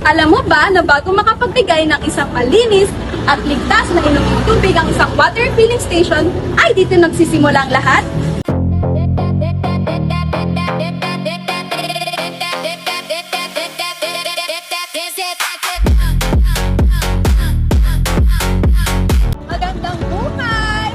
Alam mo ba na bago makapagbigay ng isang malinis at ligtas na inuming tubig ang isang water filling station, ay dito nagsisimula ang lahat? Magandang buhay!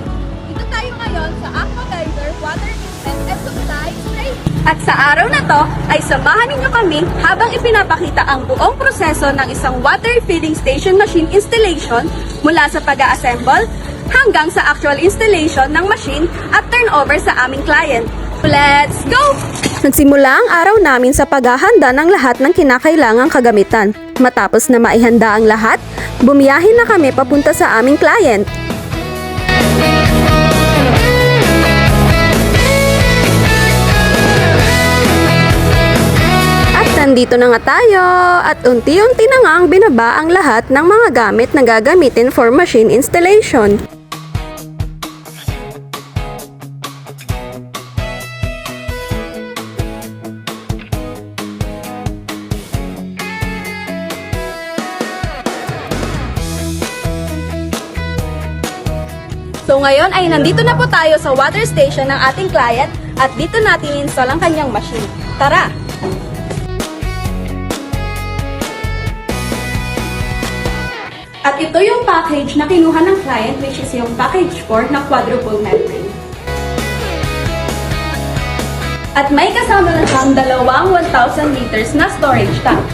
Dito tayo ngayon sa Aqua Geyser Water Treatment and Supply Station. At sa araw na to ay samahan ninyo kami habang ipinapakita ang buong proseso ng isang water filling station machine installation mula sa pag-assemble hanggang sa actual installation ng machine at turnover sa aming client. Let's go! Nagsimula ang araw namin sa paghahanda ng lahat ng kinakailangang kagamitan. Matapos na maihanda ang lahat, bumiyahin na kami papunta sa aming client. Nandito na nga tayo at unti-unti na nga ang binaba ang lahat ng mga gamit na gagamitin for machine installation. So ngayon ay nandito na po tayo sa water station ng ating client at dito natin install ang kanyang machine. Tara! At ito yung package na kinuha ng client, which is yung package 4 na quadruple membrane. At may kasama na siyang dalawang 1,000 liters na storage tank.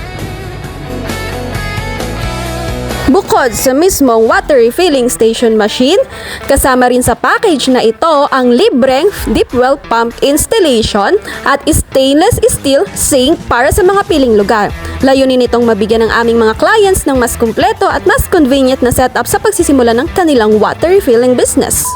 Bukod sa mismong water refilling station machine, kasama rin sa package na ito ang libreng deep well pump installation at stainless steel sink para sa mga piling lugar. Layunin nitong mabigyan ng aming mga clients ng mas kumpleto at mas convenient na setup sa pagsisimula ng kanilang water refilling business.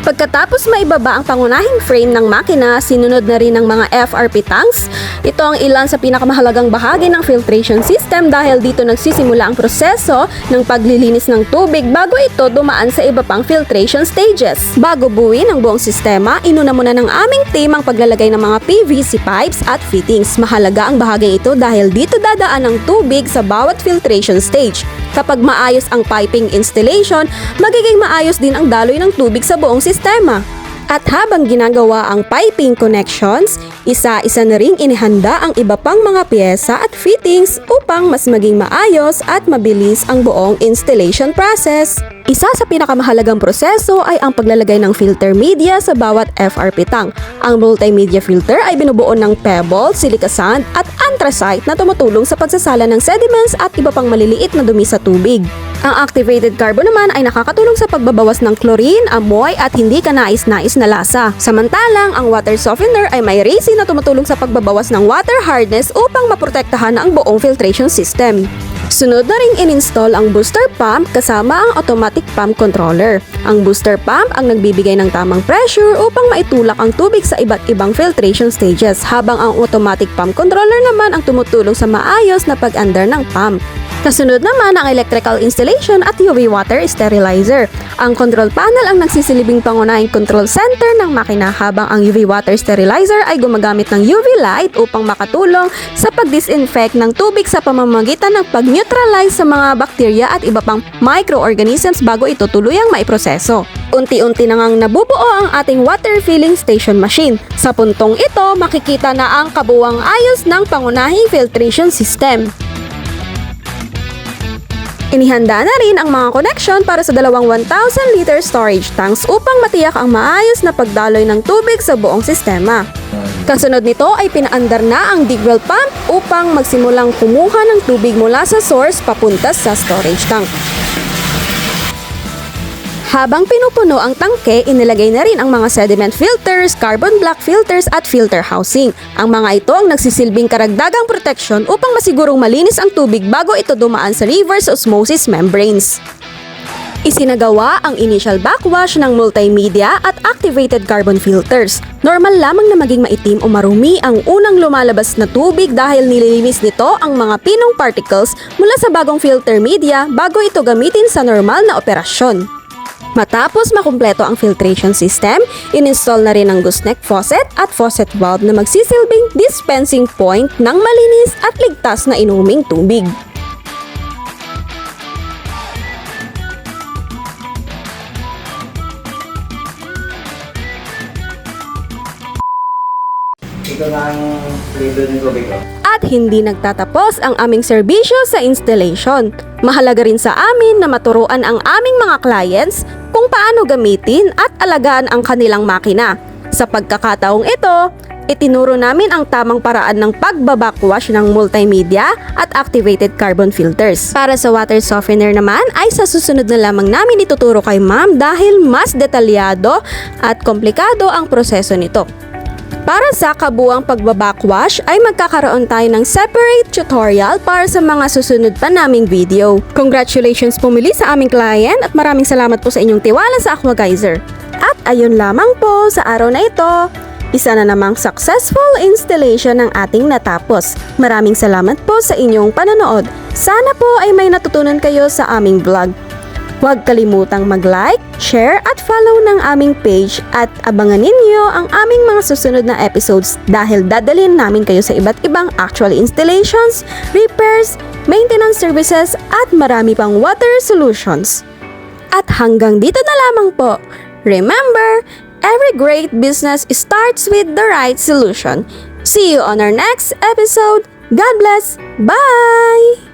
Pagkatapos maibaba ang pangunahing frame ng makina, sinunod na rin ng mga FRP tanks. Ito ang ilan sa pinakamahalagang bahagi ng filtration system dahil dito nagsisimula ang proseso ng paglilinis ng tubig bago ito dumaan sa iba pang filtration stages. Bago buuin ang buong sistema, inuna muna ng aming team ang paglalagay ng mga PVC pipes at fittings. Mahalaga ang bahaging ito dahil dito dadaan ang tubig sa bawat filtration stage. Kapag maayos ang piping installation, magiging maayos din ang daloy ng tubig sa buong sistema. At habang ginagawa ang piping connections, isa-isa na ring inihanda ang iba pang mga piyesa at fittings upang mas maging maayos at mabilis ang buong installation process. Isa sa pinakamahalagang proseso ay ang paglalagay ng filter media sa bawat FRP tank. Ang multimedia filter ay binubuo ng pebble, silica sand at anthracite na tumutulong sa pagsasala ng sediments at iba pang maliliit na dumi sa tubig. Ang activated carbon naman ay nakakatulong sa pagbabawas ng chlorine, amoy at hindi kanais-nais na lasa. Samantalang ang water softener ay may resin na tumutulong sa pagbabawas ng water hardness upang maprotektahan ang buong filtration system. Sunod na ring in-install ang booster pump kasama ang automatic pump controller. Ang booster pump ang nagbibigay ng tamang pressure upang maitulak ang tubig sa iba't ibang filtration stages, habang ang automatic pump controller naman ang tumutulong sa maayos na pag-andar ng pump. Kasunod naman ang electrical installation at UV water sterilizer. Ang control panel ang nagsisilbing pangunahing control center ng makina, habang ang UV water sterilizer ay gumagamit ng UV light upang makatulong sa pag-disinfect ng tubig sa pamamagitan ng pag-neutralize sa mga bakterya at iba pang microorganisms bago ito tuluyang maiproseso. Unti-unti na ngang nabubuo ang ating water filling station machine. Sa puntong ito, makikita na ang kabuwang ayos ng pangunahing filtration system. Inihanda na rin ang mga connection para sa dalawang 1,000 liter storage tanks upang matiyak ang maayos na pagdaloy ng tubig sa buong sistema. Kasunod nito ay pinaandar na ang dig well pump upang magsimulang kumuha ng tubig mula sa source papunta sa storage tank. Habang pinupuno ang tangke, inilagay na rin ang mga sediment filters, carbon black filters at filter housing. Ang mga ito ang nagsisilbing karagdagang protection upang masigurong malinis ang tubig bago ito dumaan sa reverse osmosis membranes. Isinagawa ang initial backwash ng multimedia at activated carbon filters. Normal lamang na maging maitim o marumi ang unang lumalabas na tubig dahil nililinis nito ang mga pinong particles mula sa bagong filter media bago ito gamitin sa normal na operasyon. Matapos makumpleto ang filtration system, in-install na rin ang gooseneck faucet at faucet valve na magsisilbing dispensing point ng malinis at ligtas na inuming tubig. Ito na ang flavor ng tubig ko. At hindi nagtatapos ang aming serbisyo sa installation. Mahalaga rin sa amin na maturuan ang aming mga clients kung paano gamitin at alagaan ang kanilang makina. Sa pagkakataong ito, itinuro namin ang tamang paraan ng pagbabackwash ng multimedia at activated carbon filters. Para sa water softener naman ay sa susunod na lamang namin ituturo kay ma'am dahil mas detalyado at komplikado ang proseso nito. Para sa kabuang pagbabackwash ay magkakaroon tayo ng separate tutorial para sa mga susunod pa naming video. Congratulations pumili sa aming client at maraming salamat po sa inyong tiwala sa Aquageyser. At ayun lamang po sa araw na ito, isa na namang successful installation ng ating natapos. Maraming salamat po sa inyong panonood. Sana po ay may natutunan kayo sa aming vlog. Huwag kalimutang mag-like, share at follow ng aming page at abangan ninyo ang aming mga susunod na episodes dahil dadalhin namin kayo sa iba't ibang actual installations, repairs, maintenance services at marami pang water solutions. At hanggang dito na lamang po. Remember, every great business starts with the right solution. See you on our next episode. God bless. Bye!